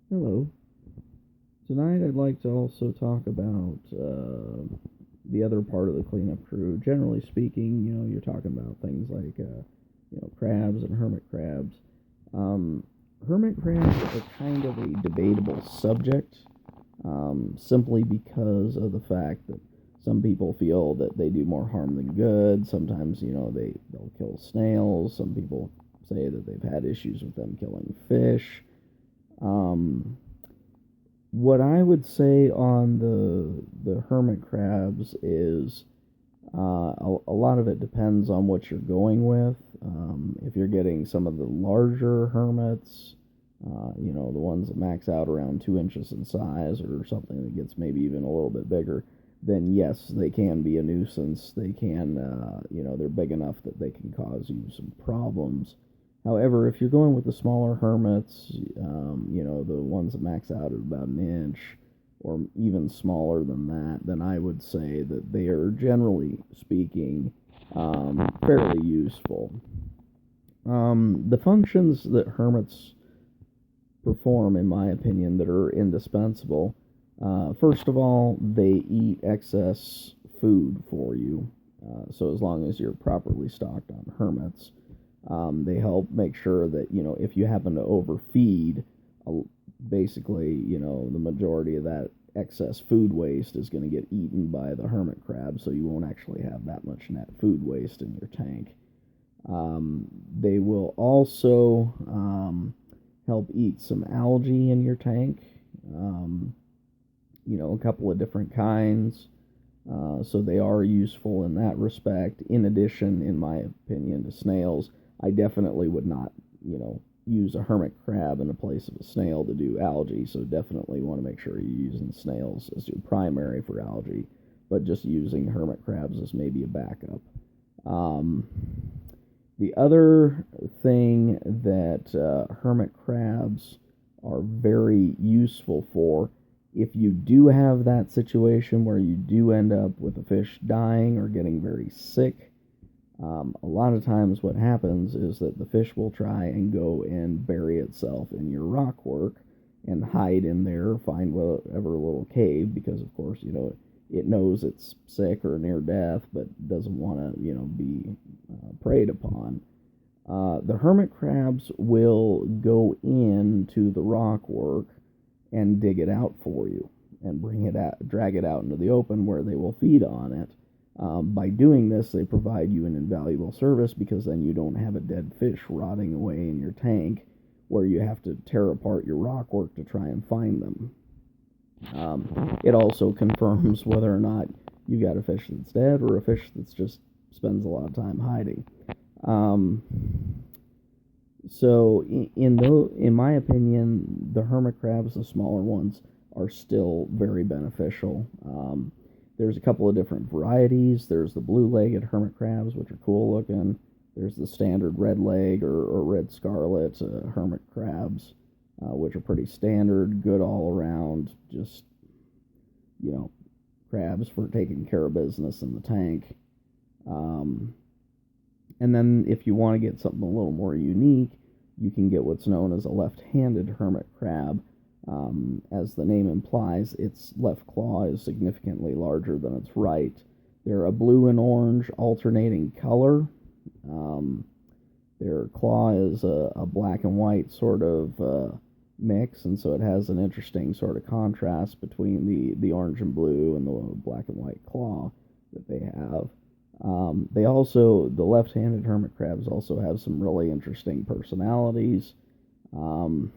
Hello. Tonight I'd like to also talk about the other part of the cleanup crew. Generally speaking, you're talking about things like, crabs and hermit crabs. Um, Hermit crabs are kind of a debatable subject, simply because of the fact that some people feel that they do more harm than good. Sometimes, they'll kill snails. Some people say that they've had issues with them killing fish. Um, what I would say on the hermit crabs is a lot of it depends on what you're going with. If you're getting some of the larger hermits, the ones that max out around 2 inches in size, or something that gets maybe even a little bit bigger, then yes, they can be a nuisance. They can, they're big enough that they can cause you some problems. However, if you're going with the smaller hermits, the ones that max out at about an inch or even smaller than that, then I would say that they are generally speaking fairly useful. The functions that hermits perform, in my opinion, that are indispensable. First of all, they eat excess food for you. So as long as you're properly stocked on hermits, they help make sure that if you happen to overfeed, uh, basically the majority of that excess food waste is going to get eaten by the hermit crab, so you won't actually have that much net food waste in your tank. They will also help eat some algae in your tank. Um, a couple of different kinds. So they are useful in that respect. In addition, in my opinion, to snails, I definitely would not, use a hermit crab in the place of a snail to do algae. So definitely want to make sure you're using snails as your primary for algae, but just using hermit crabs as maybe a backup. Um, the other thing that hermit crabs are very useful for, if you do have that situation where you do end up with a fish dying or getting very sick, a lot of times what happens is that the fish will try and go and bury itself in your rock work and hide in there, find whatever little cave, because of course, it knows it's sick or near death, but doesn't want to, be preyed upon. The hermit crabs will go into the rock work and dig it out for you and bring it out, drag it out into the open where they will feed on it. By doing this, they provide you an invaluable service, because then you don't have a dead fish rotting away in your tank where you have to tear apart your rock work to try and find them. It also confirms whether or not you got a fish that's dead or a fish that's just spends a lot of time hiding. Um, so in my opinion, the hermit crabs, the smaller ones, are still very beneficial. There's a couple of different varieties. There's the blue-legged hermit crabs, which are cool looking. There's the standard red leg or red scarlet hermit crabs, which are pretty standard, good all around. Just you know, crabs for taking care of business in the tank. Um, and then if you want to get something a little more unique, you can get what's known as a left-handed hermit crab. As the name implies, its left claw is significantly larger than its right. They're a blue and orange alternating color. Um, their claw is a black and white sort of mix, and so it has an interesting sort of contrast between the orange and blue and the black and white claw that they have. The left-handed hermit crabs also have some really interesting personalities. Um,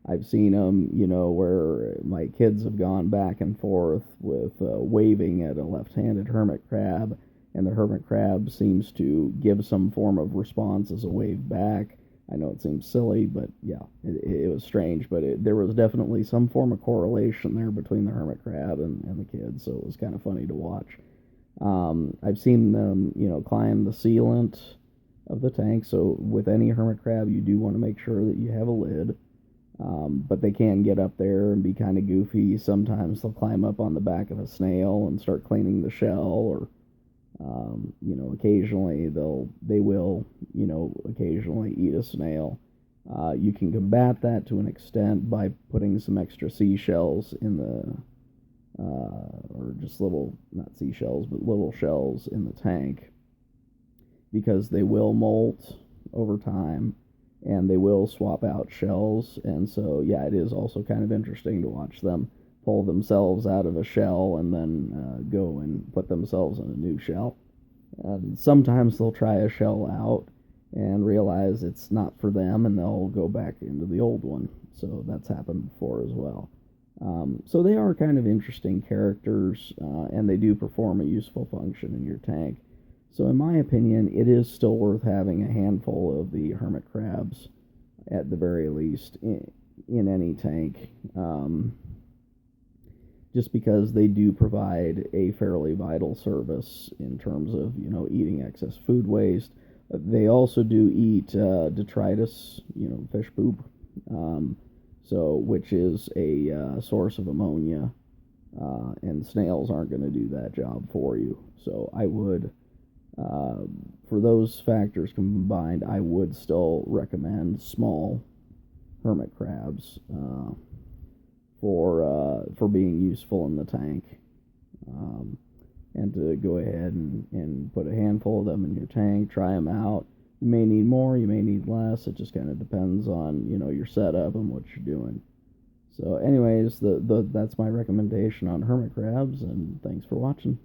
I've seen them, where my kids have gone back and forth with waving at a left-handed hermit crab, and the hermit crab seems to give some form of response as a wave back. I know it seems silly, but yeah, it was strange. But there was definitely some form of correlation there between the hermit crab and the kids, so it was kind of funny to watch. I've seen them, climb the sealant of the tank. So with any hermit crab, you do want to make sure that you have a lid. But they can get up there and be kind of goofy. Sometimes they'll climb up on the back of a snail and start cleaning the shell, or occasionally they will occasionally eat a snail. You can combat that to an extent by putting some extra seashells in or just little, not seashells, but little shells in the tank, because they will molt over time and they will swap out shells. And so, yeah, it is also kind of interesting to watch them pull themselves out of a shell and then go and put themselves in a new shell. And sometimes they'll try a shell out and realize it's not for them, and they'll go back into the old one. So that's happened before as well. So they are kind of interesting characters, and they do perform a useful function in your tank. So in my opinion, it is still worth having a handful of the hermit crabs, at the very least, in any tank. Just because they do provide a fairly vital service in terms of, eating excess food waste. They also do eat detritus, fish poop, which is a source of ammonia, and snails aren't going to do that job for you. So I would, for those factors combined, I would still recommend small hermit crabs for being useful in the tank, and to go ahead and put a handful of them in your tank, try them out. You may need more, you may need less. It just kind of depends on your setup and what you're doing. So, anyways, that's my recommendation on hermit crabs, and thanks for watching.